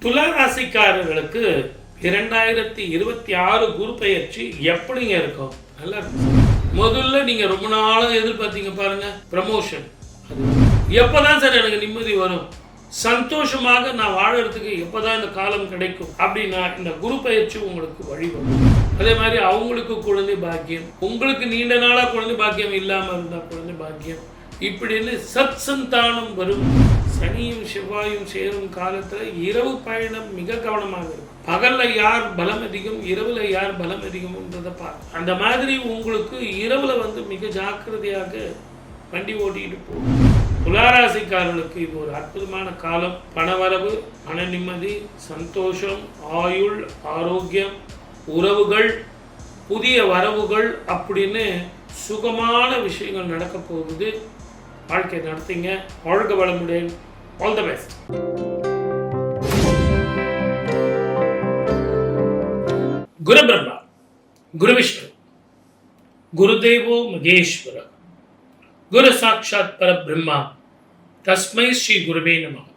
துலா ராசிக்காரர்களுக்கு 2026 குரு பெயர்ச்சி எப்படிங்க இருக்கும்? நல்லா இருக்கும். முதல்ல நீங்க ரொம்ப நாளும் எதிர்பார்த்தீங்க பாருங்க, ப்ரமோஷன். எப்பதான் சார் எனக்கு நிம்மதி வரும், சந்தோஷமாக நான் வாழறதுக்கு எப்பதான் இந்த காலம் கிடைக்கும் அப்படின்னா இந்த குரு பயிற்சி உங்களுக்கு வழிவரும். அதே மாதிரி அவங்களுக்கு குழந்தை பாக்கியம், உங்களுக்கு நீண்ட நாளா குழந்தை பாக்கியம் இல்லாம இருந்தா குழந்தை பாக்கியம், இப்படின்னு சத் சந்தானம் வரும். சனியும் செவ்வாயும் சேரும் காலத்துல இரவு பயணம் மிக கவனமாக இருக்கும். பகல்ல யார் பலம் அதிகம், இரவுல யார் பலம் அதிகம்ன்றதை பார்க்க. அந்த மாதிரி உங்களுக்கு இரவுல மிக ஜாக்கிரதையாக வண்டி ஓட்டிட்டு போகும். துளாராசிக்காரர்களுக்கு இது ஒரு அற்புதமான காலம். பணவரவு, மன நிம்மதி, சந்தோஷம், ஆயுள், ஆரோக்கியம், உறவுகள், புதிய வரவுகள் அப்படின்னு சுகமான விஷயங்கள் நடக்க போகுது. வாழ்க்கை நடத்திங்க. வாழ்க வளமுடன். All the best. குரு பிரம்மா, குரு விஷ்ணு, குருதேவோ மகேஸ்வர, குரு சாட்சாத் பரபிரம்மா, தஸ்மை ஸ்ரீ குருவே நமः.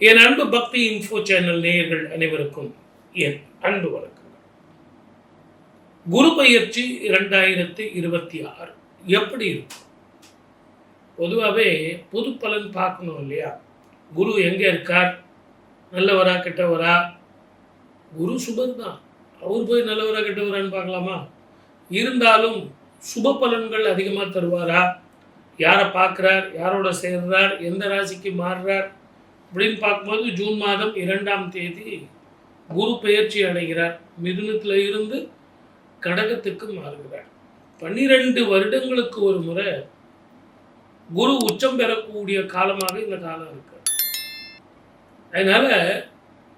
என் அன்பு பக்தி இன்ஃபோ சேனல் நேயர்கள் அனைவருக்கும் என் அன்பு வணக்கம். குரு பயிற்சி 2026 எப்படி இருக்கும்? பொதுவாகவே பொது பலன் பார்க்கணும் இல்லையா? குரு எங்கே இருக்கார், நல்லவரா கெட்டவரா? குரு சுபர் தான், அவர் போய் நல்லவரா கெட்டவரான்னு பார்க்கலாமா? இருந்தாலும் சுப பலன்கள் அதிகமாக தருவாரா? யாரை பார்க்குறார், யாரோட சேர்றார், எந்த ராசிக்கு மாறுறார் அப்படின்னு பார்க்கும்போது ஜூன் மாதம் 2ஆம் தேதி குரு பெயர்ச்சி அடைகிறார். மிதுனத்தில் இருந்து கடகத்துக்கு மாறுகிறார். 12 வருடங்களுக்கு ஒரு முறை குரு உச்சம் பெறக்கூடிய காலமாக இந்த காலம் இருக்கு. அதனால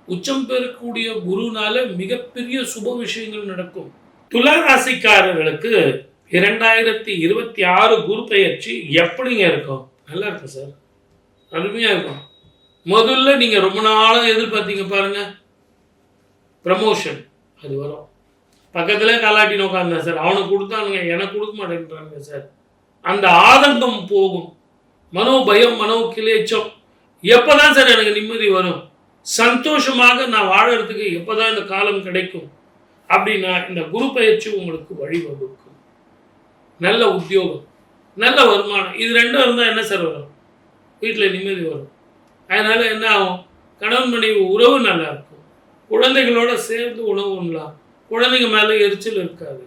உச்சம் பெறக்கூடிய குருனால மிகப்பெரிய சுப விஷயங்கள் நடக்கும். துலா ராசிக்காரர்களுக்கு 2026 குரு பெயர்ச்சி எப்படிங்க இருக்கும்? நல்லா இருக்கும் சார், அருமையா இருக்கும். முதல்ல நீங்க ரொம்ப நாளும் எதிர்பார்த்தீங்க பாருங்க, ப்ரமோஷன், அது வரும். பக்கத்துல காலாட்டி நோக்காங்க சார், அவனுக்கு கொடுத்தானுங்க எனக்கு கொடுக்க மாட்டேன்றாங்க சார். அந்த ஆதங்கம் போகும். மனோபயம், மனோ கிளேச்சம், எப்பதான் சார் எனக்கு நிம்மதி வரும், சந்தோஷமாக நான் வாழறதுக்கு எப்பதான் இந்த காலம் கிடைக்கும் அப்படின்னா இந்த குரு பயிற்சி உங்களுக்கு வழிவகுக்கும். நல்ல உத்தியோகம், நல்ல வருமானம், இது ரெண்டும் இருந்தால் என்ன சார் வரும்? வீட்டில் நிம்மதி வரும். அதனால என்ன ஆகும்? கணவன் மனைவி உறவு நல்லா இருக்கும். குழந்தைகளோட சேர்ந்து உணவு உண்ணலாம். குழந்தைங்க மேலே எரிச்சல் இருக்காது.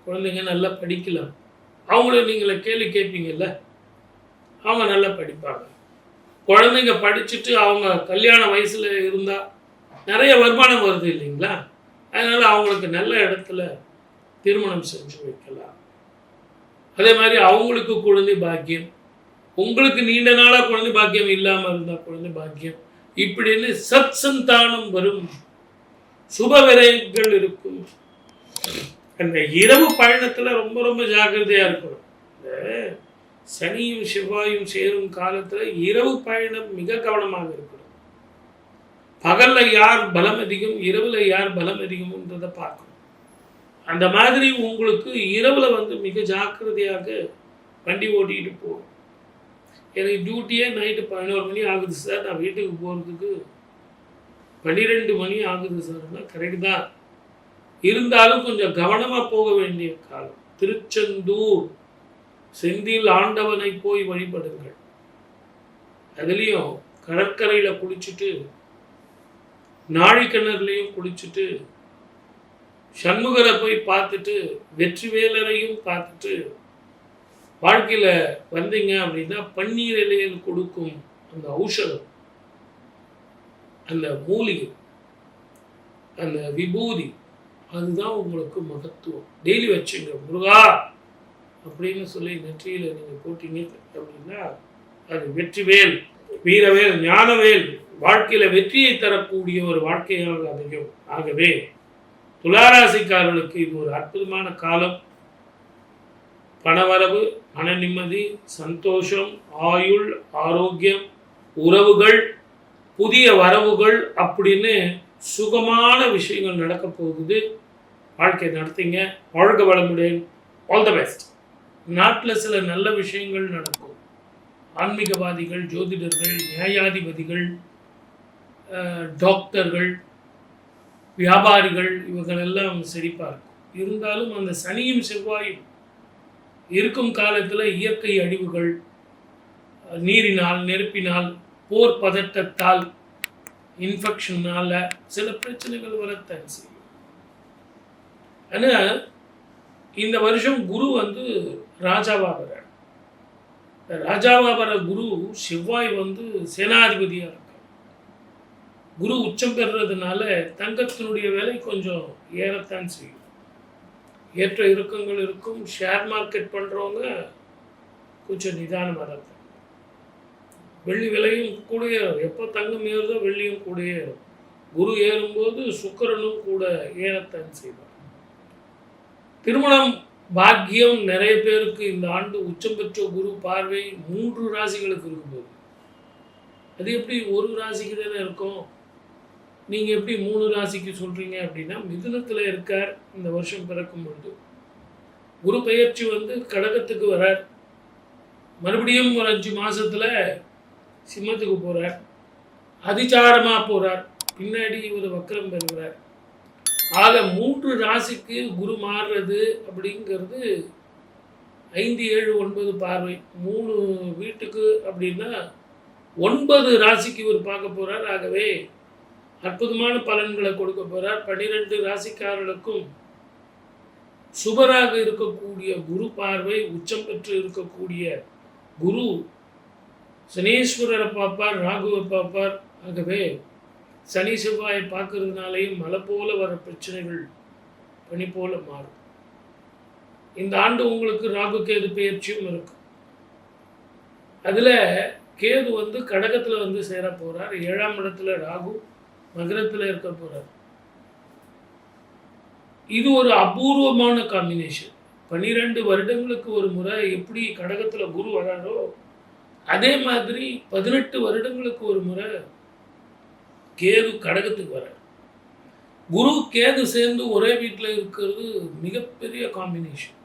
குழந்தைங்க நல்லா படிக்கலாம். அவங்கள நீங்கள கேள்வி கேட்பீங்கல்ல, அவங்க நல்லா படிப்பாங்க. குழந்தைங்க படிச்சுட்டு அவங்க கல்யாண வயசில் இருந்தால் நிறைய வருமானம் வருது இல்லைங்களா? அதனால் அவங்களுக்கு நல்ல இடத்துல திருமணம் செஞ்சு வைக்கலாம். அதே மாதிரி அவங்களுக்கு குழந்தை பாக்கியம், உங்களுக்கு நீண்ட நாளாக குழந்தை பாக்கியம் இல்லாமல் இருந்தால் குழந்தை பாக்கியம், இப்படின்னு சத் சந்தானம் வரும். சுப விரயங்கள் இருக்கும். அந்த இரவு பயணத்தில் ரொம்ப ரொம்ப ஜாக்கிரதையாக இருக்கணும். இந்த சனியும் செவ்வாயும் சேரும் காலத்தில் இரவு பயணம் மிக கவனமாக இருக்கணும். பகல்ல யார் பலம் அதிகம், இரவுல யார் பலம் அதிகம்ன்றதை பார்க்கணும். அந்த மாதிரி உங்களுக்கு இரவுல மிக ஜாக்கிரதையாக வண்டி ஓட்டிகிட்டு போகணும். எனக்கு டியூட்டியே நைட்டு 11 மணி ஆகுது சார், நான் வீட்டுக்கு போகிறதுக்கு 12 மணி ஆகுது சார்னா கரெக்ட் தான். இருந்தாலும் கொஞ்சம் கவனமாக போக வேண்டிய காலம். திருச்செந்தூர் செந்தில் ஆண்டவனை போய் வழிபடுங்கள். அதுலேயும் கடற்கரையில் குளிச்சுட்டு, நாழிக்கிணறுலையும் குளிச்சுட்டு, சண்முகரை போய் பார்த்துட்டு, வெற்றிவேலரையும் பார்த்துட்டு வாழ்க்கையில் வந்தீங்க அப்படின்னா பன்னீர் இலையில் கொடுக்கும் அந்த ஔஷதம், அந்த மூலிகை, அந்த விபூதி, அதுதான் உங்களுக்கு மகத்துவம். டெய்லி வச்சுங்க. முருகா அப்படின்னு சொல்லி நெற்றியில் நீங்கள் போட்டீங்க அப்படின்னா அது வெற்றிவேல், வீரவேல், ஞானவேல், வாழ்க்கையில் வெற்றியை தரக்கூடிய ஒரு வாழ்க்கையாக அமையும். ஆகவே துளாராசிக்காரர்களுக்கு இது ஒரு அற்புதமான காலம். பணவரவு, மன நிம்மதி, சந்தோஷம், ஆயுள், ஆரோக்கியம், உறவுகள், புதிய வரவுகள் அப்படின்னு சுகமான விஷயங்கள் நடக்க போகுது. வாழ்க்கை நடத்திங்க. வாழ்க வளமுடன். All the best. நாட்டில் சில நல்ல விஷயங்கள் நடக்கும். ஆன்மீகவாதிகள், ஜோதிடர்கள், நியாயாதிபதிகள், டாக்டர்கள், வியாபாரிகள் இவர்கள் எல்லாம் செழிப்பாக இருக்கும். இருந்தாலும் அந்த சனியும் செவ்வாயும் இருக்கும் காலத்தில் இயற்கை அழிவுகள், நீரினால், நெருப்பினால், போர் பதட்டத்தால், இன்ஃபெக்ஷனால் சில பிரச்சனைகள் வரத்தான் செய்யும். ஆனால் இந்த வருஷம் குரு வந்து ராஜாவாக வர்றார். ராஜாவாக வர குரு செவ்வாய் வந்து சேனாதிபதியாக இருக்கார். குரு உச்சம் பெறுறதுனால தங்கத்தினுடைய விலை கொஞ்சம் ஏறத்தான் செய்யும். ஏற்ற இறக்கங்கள் இருக்கும். ஷேர் மார்க்கெட் பண்ணுறவங்க கொஞ்சம் நிதானமாக தான் இருக்கும். வெள்ளி விலையும் கூட ஏறும். எப்போ தங்கம் ஏறுதோ வெள்ளியும் கூட ஏறும். குரு ஏறும்போது சுக்கிரனும் கூட ஏறத்தான் செய்வார். திருமணம் பாக்கியம் நிறைய பேருக்கு இந்த ஆண்டு உச்சம் பெற்ற குரு பார்வை 3 ராசிகளுக்கு இருக்கும்போது, அது எப்படி ஒரு ராசிக்கு தானே இருக்கும்? நீங்கள் எப்படி 3 ராசிக்கு சொல்கிறீங்க அப்படின்னா, மிதுனத்தில் இருக்கார் இந்த வருஷம் பிறக்கும் பொழுது. குரு பெயர்ச்சி வந்து கடகத்துக்கு வரார். மறுபடியும் ஒரு 5 மாதத்தில் சிம்மத்துக்கு போகிறார். அதிச்சாரமாக போகிறார். பின்னாடி இவர் வக்கரம் பெறுகிறார். ஆக 3 ராசிக்கு குரு மாறுறது அப்படிங்கிறது 5, 7, 9 பார்வை. 3 வீட்டுக்கு அப்படின்னா 9 ராசிக்கு இவர் பார்க்க போகிறார். ஆகவே அற்புதமான பலன்களை கொடுக்க போகிறார். 12 ராசிக்காரர்களுக்கும் சுபராக இருக்கக்கூடிய குரு பார்வை, உச்சம் பெற்று இருக்கக்கூடிய குரு சனீஸ்வரரை பார்ப்பார், ராகுவை பார்ப்பார். ஆகவே சனி செவ்வாயை பார்க்கறதுனாலையும் மழை போல வர பிரச்சனைகள் பனி போல மாறும். இந்த ஆண்டு உங்களுக்கு ராகு கேது பெயர்ச்சியும் இருக்கும். அதில் கேது வந்து கடகத்தில் வந்து சேர போகிறார். 7ஆம் இடத்துல ராகு மகரத்தில் இருக்க போகிறார். இது ஒரு அபூர்வமான காம்பினேஷன். 12 வருடங்களுக்கு ஒரு முறை எப்படி கடகத்தில் குரு வராரோ அதே மாதிரி 18 வருடங்களுக்கு ஒரு முறை கேது கடகத்துக்கு வரார். குரு கேது சேர்ந்து ஒரே வீட்டில் இருக்கிறது மிகப்பெரிய காம்பினேஷன்.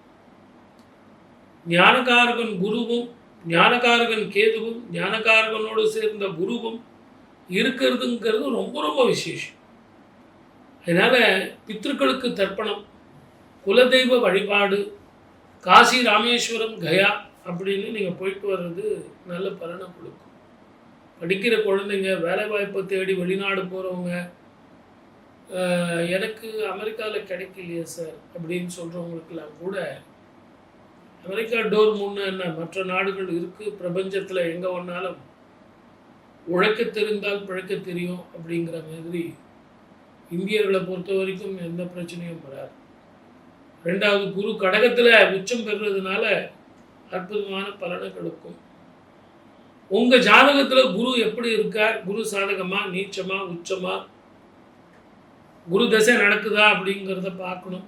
ஞானகாரகன் குருவும், ஞானகாரகன் கேதுவும், ஞானகாரகனோடு சேர்ந்த குருவும் இருக்கிறதுங்கிறது ரொம்ப ரொம்ப விசேஷம். அதனால் பித்ருக்களுக்கு தர்ப்பணம், குலதெய்வ வழிபாடு, காசி, ராமேஸ்வரம், கயா அப்படின்னு நீங்கள் போயிட்டு வர்றது நல்ல பலனை கொடுக்கும். படிக்கிற குழந்தைங்க, வேலை வாய்ப்பை தேடி வெளிநாடு போகிறவங்க, எனக்கு அமெரிக்காவில் கிடைக்கலையே சார் அப்படின்னு சொல்கிறவங்களுக்கெல்லாம் கூட அமெரிக்கா டோர் முன்னே என்ன மற்ற நாடுகள் இருக்குது. பிரபஞ்சத்தில் எங்கே ஒன்றாலும் உழைக்க தெரிந்தால் பிழைக்க தெரியும் அப்படிங்கிற மாதிரி இந்தியர்களை பொறுத்த வரைக்கும் எந்த பிரச்சனையும் வராது. 2வது குரு கடகத்தில் உச்சம் பெறுறதுனால அற்புதமான பலனை கொடுக்கும். உங்கள் ஜாதகத்தில் குரு எப்படி இருக்கார்? குரு சாதகமா, நீச்சமா, உச்சமா, குரு தசை நடக்குதா அப்படிங்கிறத பார்க்கணும்.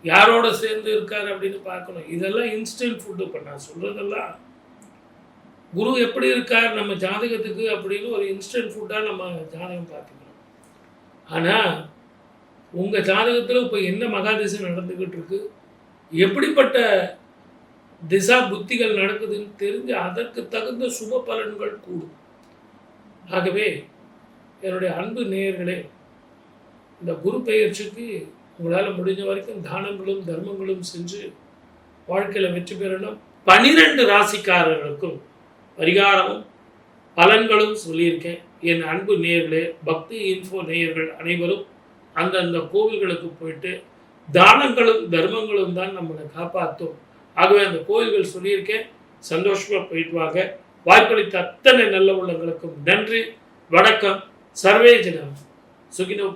யாரோட சேர்ந்து இருக்கார் அப்படின்னு பார்க்கணும். இதெல்லாம் இன்ஸ்டன்ட் ஃபுட்டு. இப்போ நான் சொல்கிறதெல்லாம் குரு எப்படி இருக்கார் நம்ம ஜாதகத்துக்கு அப்படின்னு ஒரு இன்ஸ்டன்ட் ஃபுட்டாக நம்ம ஜாதகம் பார்த்துக்கணும். ஆனால் உங்கள் ஜாதகத்தில் இப்போ என்ன மகாதிசை நடந்துக்கிட்டு இருக்கு, எப்படிப்பட்ட திசா புத்திகள் நடக்குதுன்னு தெரிஞ்சு அதற்கு தகுந்த சுப பலன்கள் கூடும். ஆகவே என்னுடைய அன்பு நேயர்களே, இந்த குரு பெயர்ச்சிக்கு உங்களால் முடிஞ்ச வரைக்கும் தானங்களும் தர்மங்களும் செஞ்சு வாழ்க்கையில் வெற்றி பெறணும். 12 ராசிக்காரர்களுக்கும் பரிகாரமும் பலன்களும் சொல்லியிருக்கேன். என் அன்பு நேயர்களே, பக்தி இன்ஃபோ நேயர்கள் அனைவரும் அந்தந்த கோவில்களுக்கு போயிட்டு தானங்களும் தர்மங்களும் தான் நம்மளை காப்பாற்றும். ஆகவே அந்த கோவில்கள் சொல்லியிருக்கேன், சந்தோஷமாக போயிட்டு வாங்க. வாய்ப்பளித்த அத்தனை நல்ல உள்ளங்களுக்கும் நன்றி. வணக்கம். சர்வே ஜனம் சுகினோ.